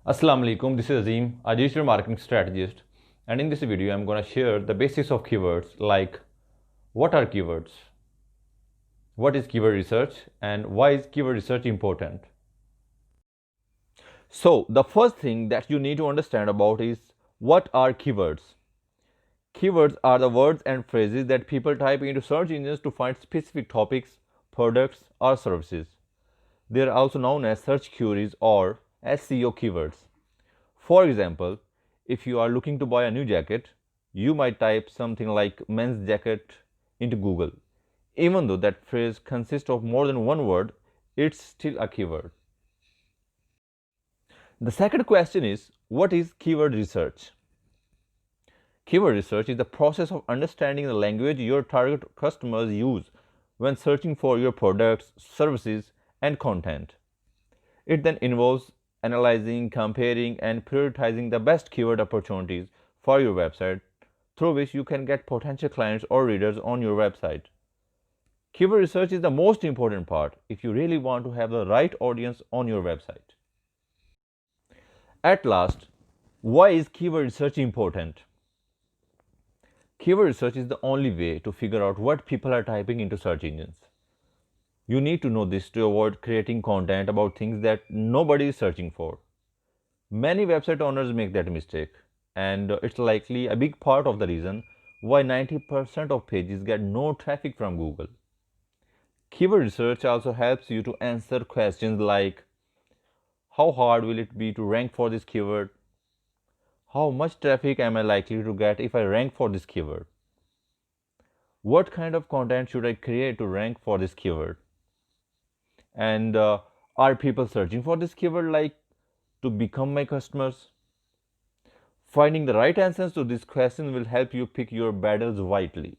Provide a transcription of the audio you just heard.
Assalamu alaikum, this is Azim, a digital marketing strategist, and in this video I'm going to share the basics of keywords like what are keywords, what is keyword research, and why is keyword research important. So the first thing that you need to understand about is what are keywords. Keywords are the words and phrases that people type into search engines to find specific topics, products, or services. They are also known as search queries or SEO keywords. For example, if you are looking to buy a new jacket, you might type something like men's jacket into Google. Even though that phrase consists of more than one word, it's still a keyword. The second question is, what is keyword research? Keyword research is the process of understanding the language your target customers use when searching for your products, services, and content. It then involves analyzing, comparing, and prioritizing the best keyword opportunities for your website through which you can get potential clients or readers on your website. Keyword research is the most important part if you really want to have the right audience on your website. At last, why is keyword research important? Keyword research is the only way to figure out what people are typing into search engines. You need to know this to avoid creating content about things that nobody is searching for. Many website owners make that mistake, and it's likely a big part of the reason why 90% of pages get no traffic from Google. Keyword research also helps you to answer questions like how hard will it be to rank for this keyword? How much traffic am I likely to get if I rank for this keyword? What kind of content should I create to rank for this keyword? And are people searching for this keyword like to become my customers? Finding the right answers to these questions will help you pick your battles wisely.